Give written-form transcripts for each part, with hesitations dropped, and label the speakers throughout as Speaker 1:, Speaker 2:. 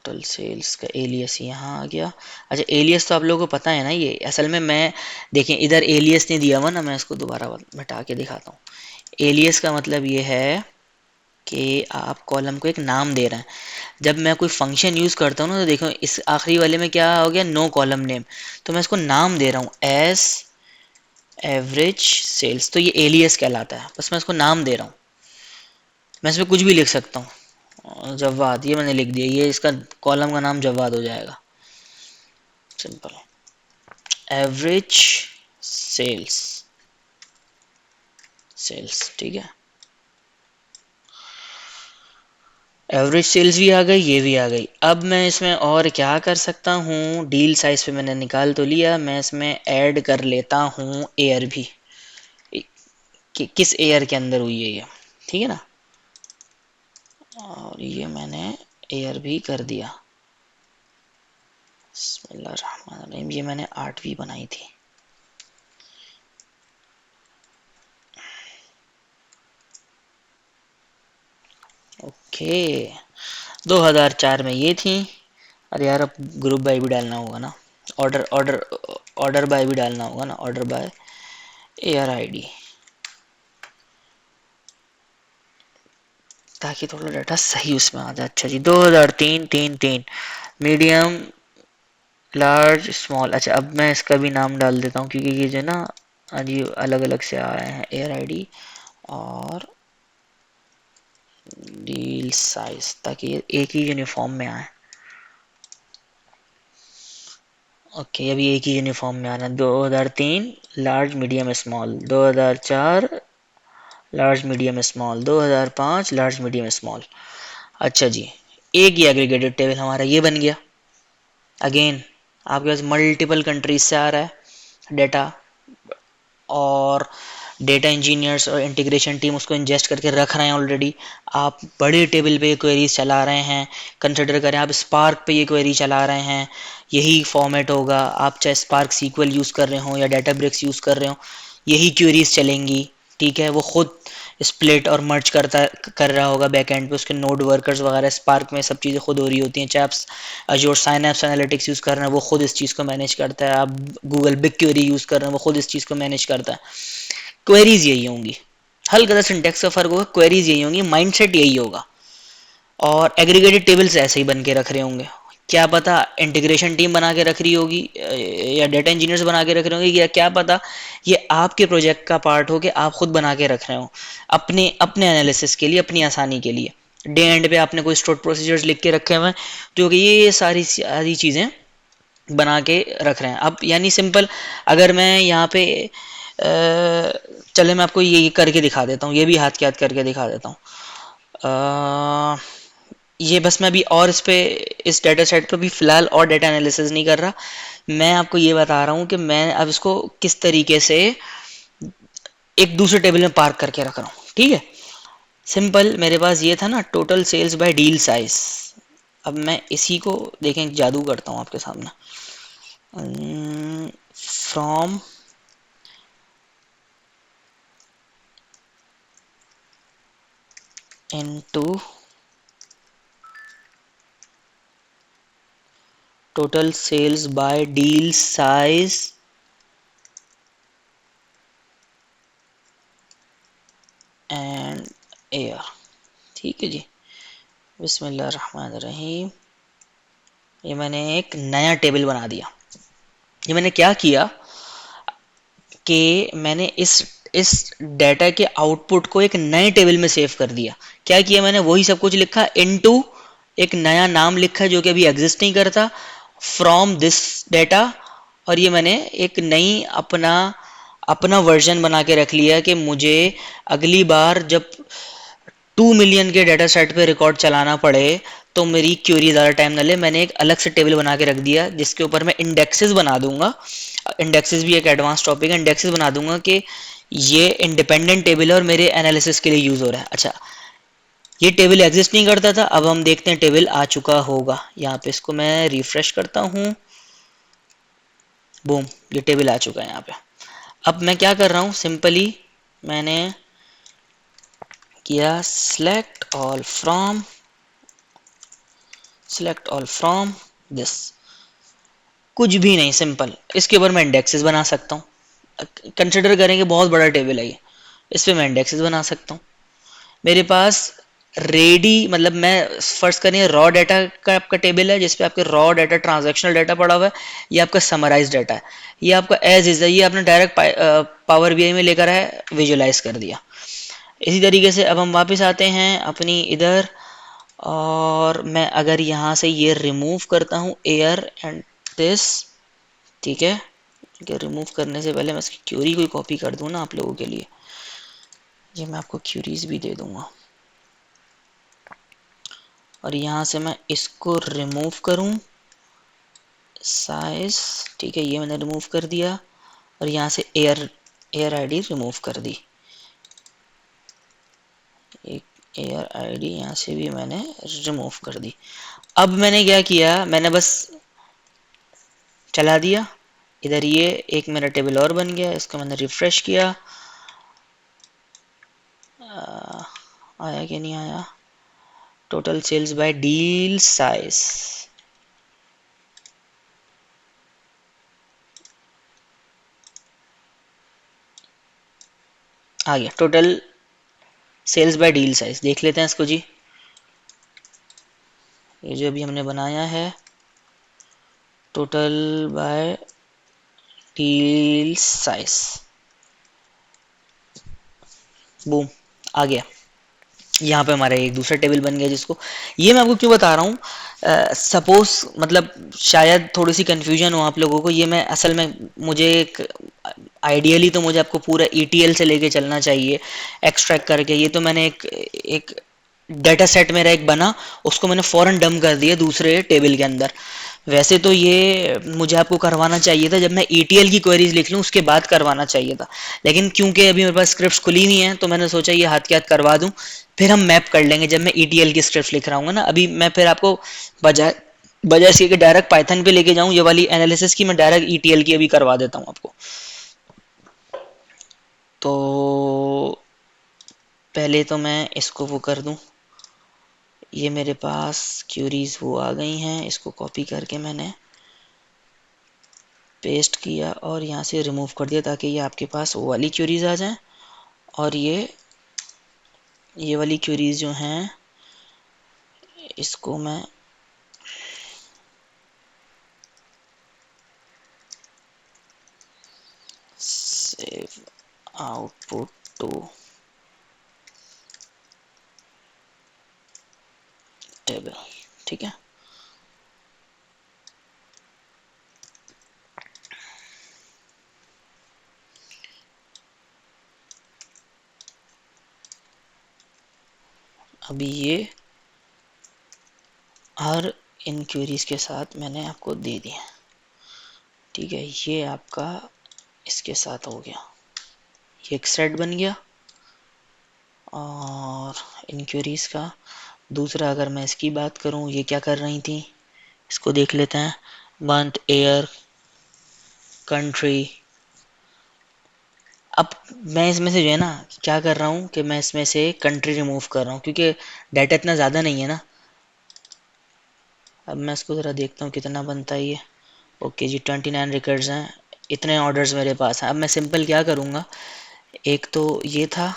Speaker 1: Total sales का alias यहाँ आ गया। अच्छा एलियस तो आप लोगों को पता है ना, ये असल में मैं देखें इधर एलियस नहीं दिया हुआ ना, मैं इसको दोबारा मिटा के दिखाता हूँ। एलियस का मतलब ये है कि आप कॉलम को एक नाम दे रहे हैं। जब मैं कोई फंक्शन यूज करता हूँ ना, तो देखो इस आखिरी वाले में क्या हो गया, नो कॉलम नेम, तो मैं इसको नाम दे रहा हूँ एस एवरेज सेल्स, तो ये एलियस कहलाता है। बस मैं इसको नाम दे रहा हूँ, मैं इसमें कुछ भी लिख सकता हूँ। जवाद ये मैंने लिख दिया, ये इसका कॉलम का नाम जवाद हो जाएगा, सिंपल। एवरेज सेल्स, सेल्स ठीक है। एवरेज सेल्स भी आ गई, ये भी आ गई। अब मैं इसमें और क्या कर सकता हूँ, डील साइज पे मैंने निकाल तो लिया, मैं इसमें ऐड कर लेता हूँ एयर भी, कि किस एयर के अंदर हुई है ये, ठीक है ना। और ये मैंने एयर भी कर दिया। बिस्मिल्लाहिर्रहमानिर्रहीम, ये मैंने 8वीं बनाई थी। ओके 2004 में ये थी। अरे यार अब ग्रुप बाय भी डालना होगा ना, ऑर्डर ऑर्डर ऑर्डर बाय भी डालना होगा ना, ऑर्डर बाय एयर आईडी, ताकि थोड़ा डाटा सही उसमें आ जाए। अच्छा जी 2003 3 मीडियम लार्ज स्मॉल। अच्छा अब मैं इसका भी नाम डाल देता हूँ, क्योंकि ये जो ना अजीब अलग अलग से आए हैं, एयर आईडी और डील साइज, ताकि ये एक ही यूनिफॉर्म में आए। ओके अभी एक ही यूनिफॉर्म में आना। 2003 large medium small, 2004 large medium small, 2005 large medium small. अच्छा जी एक ही एग्रीगेटेड टेबल हमारा ये बन गया। अगेन आपके पास मल्टीपल कंट्रीज से आ रहा है डेटा, और डेटा इंजीनियर्स और इंटीग्रेशन टीम उसको इंजेस्ट करके रख रहे हैं ऑलरेडी। आप बड़े टेबल पे क्वेरीज चला रहे हैं, कंसिडर करें आप स्पार्क पे ये क्वेरी चला रहे हैं, यही फॉर्मेट होगा। आप चाहे स्पार्क सीक्वल यूज़ कर रहे हो या डाटाब्रिक्स यूज़ कर रहे हो, यही क्वेरीज चलेंगी, ठीक है। वो खुद स्प्लिट और मर्ज कर रहा होगा बैक एंड पे, उसके नोड वर्कर्स वगैरह स्पार्क में सब चीज़ें खुद हो रही होती हैं। चाहे आप जो साइनैप्स एनालिटिक्स यूज़ कर रहे हैं वो खुद इस चीज़ को मैनेज करता है, आप गूगल बिग क्वेरी यूज़ कर रहे हैं वो खुद इस चीज़ को मैनेज करता है। क्वेरीज यही होंगी, हल्का सा सिंटेक्स का फर्क होगा, क्वेरीज यही होंगी, माइंडसेट यही होगा। और एग्रीगेटेड टेबल्स ऐसे ही बन के रख रहे होंगे, क्या पता इंटीग्रेशन टीम बना के रख रही होगी या डेटा इंजीनियर्स बना के रख रहे होंगे, या क्या पता ये आपके प्रोजेक्ट का पार्ट हो कि आप खुद बना के रख रहे हो अपने अपने एनालिसिस के लिए, अपनी आसानी के लिए। डे एंड पे आपने कोई स्टोर प्रोसीजर्स लिख के रखे हुए हैं जो कि ये सारी सारी चीज़ें बना के रख रहे हैं। अब यानी सिंपल, अगर मैं यहाँ पे चले मैं आपको ये करके दिखा देता हूँ, ये भी हाथ के हाथ करके दिखा देता हूँ। ये बस मैं अभी और इस पे इस डेटा सेट पे भी फिलहाल और डेटा एनालिसिस नहीं कर रहा, मैं आपको ये बता रहा हूँ कि मैं अब इसको किस तरीके से एक दूसरे टेबल में पार्क करके रख रहा हूँ, ठीक है। सिंपल मेरे पास ये था ना total sales by deal size, अब मैं इसी को देखें जादू करता हूँ आपके सामने। From into total sales by deal size and year, ठीक है जी। बिस्मिल्लाहिर्रहमानिर्रहीम, ये मैंने एक नया टेबल बना दिया। ये मैंने क्या किया कि मैंने इस डेटा के आउटपुट को एक नए टेबल में सेव कर दिया। क्या किया मैंने, वही सब कुछ लिखा इनटू एक नया नाम लिखा जो कि अभी एग्जिस्ट नहीं करता, फ्रॉम दिस डेटा, और ये मैंने एक नई अपना अपना वर्जन बना के रख लिया कि मुझे अगली बार जब 2 मिलियन के डेटा सेट पे रिकॉर्ड चलाना पड़े तो मेरी क्यूरी ज़्यादा टाइम ना ले। मैंने एक अलग से टेबल बना के रख दिया जिसके ऊपर मैं इंडेक्सेस बना दूंगा। इंडेक्सेस भी एक एडवांस टॉपिक है, इंडेक्सेस बना दूंगा कि ये इंडिपेंडेंट टेबल है और मेरे एनालिसिस के लिए यूज़ हो रहा है। अच्छा ये टेबल एग्जिस्ट नहीं करता था, अब हम देखते हैं टेबल आ चुका होगा। यहाँ पे इसको मैं रिफ्रेश करता हूँ, बूम ये टेबल आ चुका है यहाँ पे। अब मैं क्या कर रहा हूँ, सिंपली मैंने किया select all from select all from this, कुछ भी नहीं, सिंपल। इसके ऊपर मैं इंडेक्सेस बना सकता हूँ। कंसिडर करेंगे बहुत बड़ा टेबल है ये, इस पर मैं इंडेक्सेस बना सकता हूँ। मेरे पास रेडी, मतलब मैं फर्स्ट करें रॉ डाटा का आपका टेबल है जिसपे आपके रॉ डाटा, ट्रांजैक्शनल डाटा पड़ा हुआ है, ये आपका समराइज डाटा है, ये आपका एज इज है, ये आपने डायरेक्ट पावर बीआई में लेकर है, विजुलाइज कर दिया। इसी तरीके से अब हम वापस आते हैं अपनी इधर, और मैं अगर यहाँ से ये रिमूव करता हूँ एयर एंड दिस, ठीक है। ठीक है, रिमूव करने से पहले मैं इसकी क्यूरी कोई कॉपी कर दूँ ना आप लोगों के लिए, ये मैं आपको क्यूरीज भी दे दूंगा। और यहाँ से मैं इसको रिमूव करूँ साइज, ठीक है, ये मैंने रिमूव कर दिया। और यहाँ से एयर आईडी रिमूव कर दी, एक एयर आईडी यहाँ से भी मैंने रिमूव कर दी। अब मैंने क्या किया, मैंने बस चला दिया इधर, ये एक मेरा टेबल और बन गया, इसको मैंने रिफ्रेश किया। आया कि नहीं आया, total sales by deal size, आ गया total sales by deal size. देख लेते हैं इसको जी, ये जो अभी हमने बनाया है total by deal size, boom, आ गया। यहाँ पे हमारा एक दूसरा टेबल बन गया, जिसको ये मैं आपको क्यों बता रहा हूँ, सपोज मतलब शायद थोड़ी सी कंफ्यूजन हो आप लोगों को, ये मैं असल में मुझे एक आइडियली तो मुझे आपको पूरा ETL से लेके चलना चाहिए एक्सट्रैक्ट करके। ये तो मैंने एक डाटा सेट मेरा एक बना, उसको मैंने फौरन डंप कर दिया दूसरे टेबल के अंदर। वैसे तो ये मुझे आपको करवाना चाहिए था जब मैं ETL की क्वेरीज लिख लूँ उसके बाद करवाना चाहिए था, लेकिन क्योंकि अभी मेरे पास स्क्रिप्ट्स खुली नहीं है तो मैंने सोचा ये हाथ के हाथ करवा दूं, फिर हम मैप कर लेंगे जब मैं ETL की स्क्रिप्ट लिख रहा हूँ ना। अभी मैं फिर आपको बजाय बजाय इसके कि डायरेक्ट पाइथन पे लेके जाऊं ये वाली एनालिसिस की, मैं डायरेक्ट ETL की अभी करवा देता हूँ आपको। तो पहले तो मैं इसको वो कर दूं, ये मेरे पास क्यूरीज वो आ गई हैं, इसको कॉपी करके मैंने पेस्ट किया और यहाँ से रिमूव कर दिया ताकि ये आपके पास वो वाली क्यूरीज आ जाएं। और ये वाली क्यूरीज जो हैं इसको मैं सेव आउटपुट टू टेबल, ठीक है। अभी ये हर इन क्वेरीज के साथ मैंने आपको दे दिया, ठीक है। ये आपका इसके साथ हो गया, ये एक सेट बन गया। और इन क्वेरीज का दूसरा अगर मैं इसकी बात करूं, ये क्या कर रही थी इसको देख लेते हैं। Month, air, country. अब मैं इसमें से जो है ना क्या कर रहा हूँ कि मैं इसमें से कंट्री रिमूव कर रहा हूँ क्योंकि डाटा इतना ज़्यादा नहीं है ना। अब मैं इसको ज़रा देखता हूँ कितना बनता है ये। ओके जी, 29 रिकॉर्ड्स हैं, इतने ऑर्डर्स मेरे पास हैं। अब मैं सिंपल क्या करूँगा, एक तो ये था,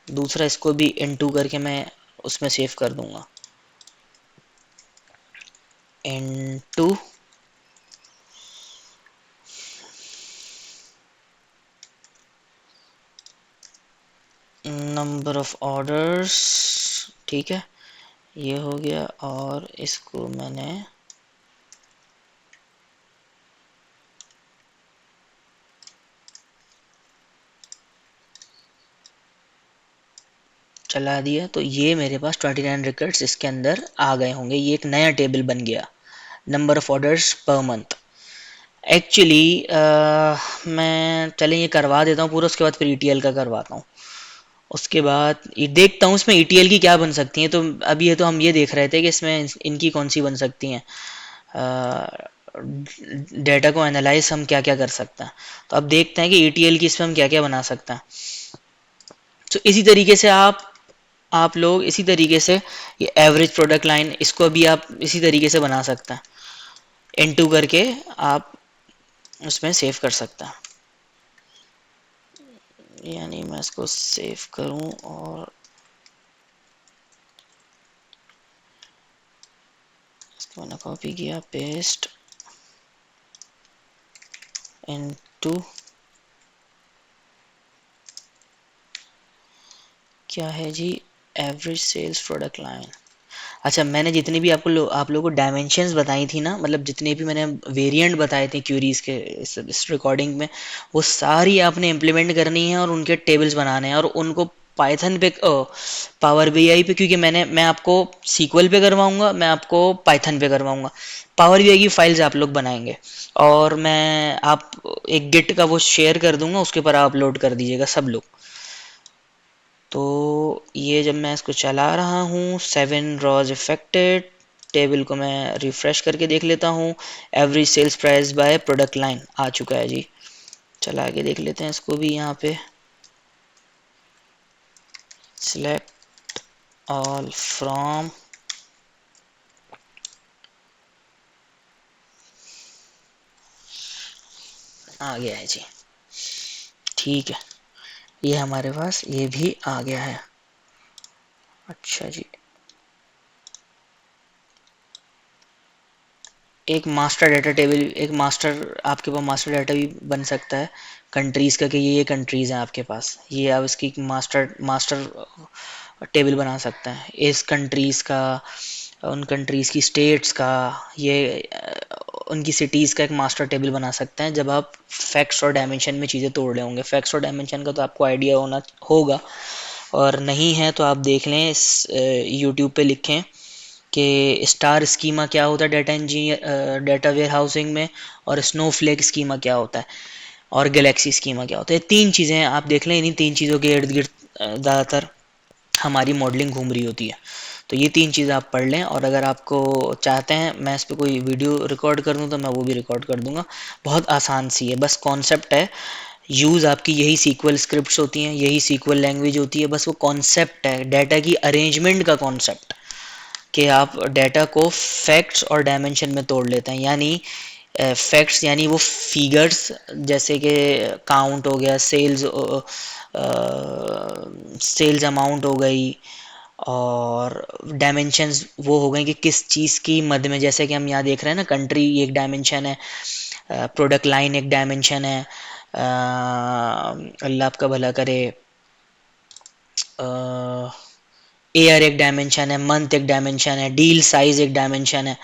Speaker 1: दूसरा इसको भी इनटू करके मैं उसमें सेव कर दूंगा, इनटू नंबर ऑफ ऑर्डर्स, ठीक है, ये हो गया। और इसको मैंने चला दिया, तो ये मेरे पास 29 रिकॉर्ड्स इसके अंदर आ गए होंगे। ये एक नया टेबल बन गया, number of orders per month. Actually मैं चलें ये करवा देता हूँ पूरा, उसके बाद फिर ETL का करवाता हूँ। उसके बाद ये देखता हूँ इसमें ETL की क्या बन सकती हैं। तो अभी ये तो हम ये देख रहे थे कि इसमें इनकी कौन सी बन सकती हैं, डेटा को एनालाइज हम क्या क्या कर सकते हैं। तो अब देखते हैं कि ETL की इसमें हम क्या क्या बना सकते हैं। तो इसी तरीके से आप आप लोग इसी तरीके से ये एवरेज प्रोडक्ट लाइन इसको भी आप इसी तरीके से बना सकते हैं, इनटू करके आप उसमें सेव कर सकते हैं। यानी मैं इसको सेव करूं और इसको मैंने कॉपी किया, पेस्ट इनटू, क्या है जी, एवरेज सेल्स प्रोडक्ट लाइन। अच्छा, मैंने जितनी भी आप लोगों को डायमेंशंस बताई थी ना, मतलब जितने भी मैंने वेरिएंट बताए थे क्यूरीज के इस रिकॉर्डिंग में, वो सारी आपने इम्प्लीमेंट करनी है और उनके टेबल्स बनाने हैं और उनको पाइथन पे, पावर बीआई पे, क्योंकि मैं आपको सीक्वल पे करवाऊंगा, मैं आपको पाइथन पे करवाऊंगा। पावर बीआई की फाइल्स आप लोग बनाएंगे और मैं आप एक गिट का वो शेयर कर दूंगा, उसके ऊपर आप अपलोड कर दीजिएगा सब लोग। तो ये जब मैं इसको चला रहा हूँ, 7 रॉज इफेक्टेड, टेबल को मैं रिफ्रेश करके देख लेता हूँ, average sales price by product line आ चुका है जी। चला के देख लेते हैं इसको भी, यहाँ पे सिलेक्ट ऑल फ्रॉम, आ गया है जी। ठीक है, ये हमारे पास ये भी आ गया है। अच्छा जी, एक मास्टर डाटा टेबल, एक मास्टर, आपके पास मास्टर डाटा भी बन सकता है कंट्रीज़ का, कि ये कंट्रीज़ हैं आपके पास, ये आप इसकी मास्टर मास्टर टेबल बना सकते हैं इस कंट्रीज़ का, उन कंट्रीज़ की स्टेट्स का, ये उनकी सिटीज़ का एक मास्टर टेबल बना सकते हैं जब आप फैक्ट्स और डायमेंशन में चीज़ें तोड़ रहे होंगे। फैक्ट्स और डायमेंशन का तो आपको आइडिया होना होगा, और नहीं है तो आप देख लें, इस यूट्यूब पे लिखें कि स्टार स्कीमा क्या होता है data engineer, data warehousing में, और स्नोफ्लेक स्कीमा क्या होता है, और गैलेक्सी स्कीमा क्या होता है। तीन चीज़ें हैं, आप देख लें, इन्हीं तीन चीज़ों के इर्द गिर्द ज़्यादातर हमारी मॉडलिंग घूम रही होती है। तो ये तीन चीज़ें आप पढ़ लें, और अगर आपको चाहते हैं मैं इस पर कोई वीडियो रिकॉर्ड कर दूँ तो मैं वो भी रिकॉर्ड कर दूंगा। बहुत आसान सी है, बस कॉन्सेप्ट है, यूज़ आपकी यही सीक्वल स्क्रिप्ट्स होती हैं, यही सीक्वल लैंग्वेज होती है, बस वो कॉन्सेप्ट है डाटा की अरेंजमेंट का कॉन्सेप्ट, कि आप डाटा को फैक्ट्स और डायमेंशन में तोड़ लेते हैं। यानी फैक्ट्स यानी वो फिगर्स, जैसे कि काउंट हो गया, सेल्स अमाउंट हो गई, और डायमेंशंस वो हो गए कि किस चीज़ की मद में, जैसे कि हम यहाँ देख रहे हैं ना, कंट्री एक डायमेंशन है, प्रोडक्ट लाइन एक डायमेंशन है, अल्लाह आपका भला करे, ईयर एक डायमेंशन है, मंथ एक डायमेंशन है, डील साइज एक डायमेंशन है।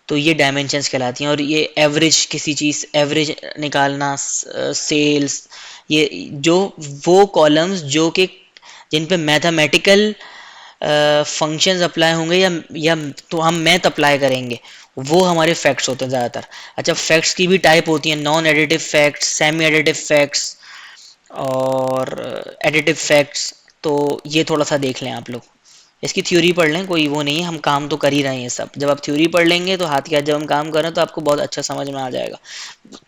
Speaker 1: तो ये डायमेंशंस कहलाती हैं, और ये एवरेज, किसी चीज़ एवरेज निकालना, सेल्स, ये जो वो कॉलम्स जो कि जिन पे मैथमेटिकल फंक्शंस अप्लाई होंगे, या तो हम मैथ अप्लाई करेंगे, वो हमारे फैक्ट्स होते हैं ज़्यादातर। अच्छा, फैक्ट्स की भी टाइप होती हैं, non additive facts, semi additive facts, और एडिटिव फैक्ट्स। तो ये थोड़ा सा देख लें आप लोग, इसकी थ्योरी पढ़ लें, कोई वो नहीं है, हम काम तो कर ही रहे हैं सब। जब आप थ्योरी पढ़ लेंगे तो हाथ के हाथ जब हम काम कर रहे हैं तो आपको बहुत अच्छा समझ में आ जाएगा।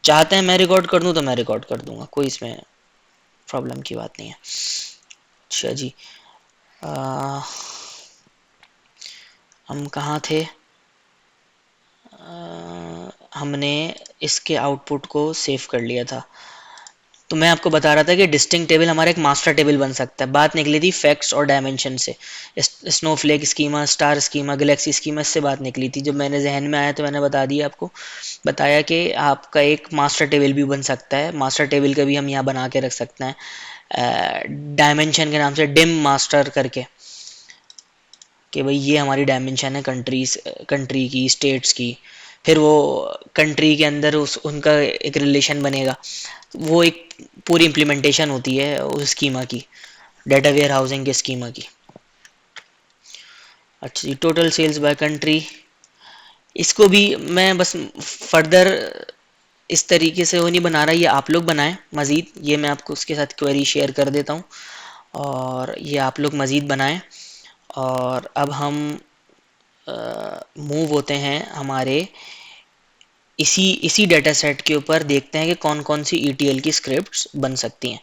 Speaker 1: चाहते हैं मैं रिकॉर्ड कर दूं तो मैं रिकॉर्ड कर दूंगा, कोई इसमें प्रॉब्लम की बात नहीं है। अच्छा जी, आ, हम कहाँ थे, हमने इसके आउटपुट को सेव कर लिया था। तो मैं आपको बता रहा था कि डिस्टिंक्ट टेबल हमारा एक मास्टर टेबल बन सकता है। बात निकली थी फैक्ट्स और डायमेंशन से, Snowflake schema, star schema, Galaxy schema, इससे बात निकली थी। जब मैंने जहन में आया तो मैंने बता दिया आपको, बताया कि आपका एक मास्टर टेबल भी बन सकता है। मास्टर टेबल का भी हम यहाँ बना के रख सकते हैं डायमेंशन के नाम से, डिम मास्टर करके, कि भाई ये हमारी डायमेंशन है कंट्रीज, कंट्री की, स्टेट्स की। फिर वो कंट्री के अंदर उस उनका एक रिलेशन बनेगा, वो एक पूरी इम्प्लीमेंटेशन होती है उस स्कीमा की, डाटा वेयर हाउसिंग के स्कीमा की। अच्छा जी, टोटल सेल्स बाय कंट्री, इसको भी मैं बस फर्दर इस तरीके से वो नहीं बना रहा, ये आप लोग बनाएं मज़ीद, ये मैं आपको उसके साथ क्वेरी शेयर कर देता हूँ, और ये आप लोग मज़ीद बनाएं। और अब हम मूव होते हैं हमारे इसी इसी डेटा सेट के ऊपर, देखते हैं कि कौन कौन सी ईटीएल की स्क्रिप्ट्स बन सकती हैं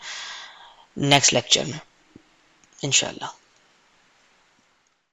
Speaker 1: नेक्स्ट लेक्चर में इंशाल्लाह।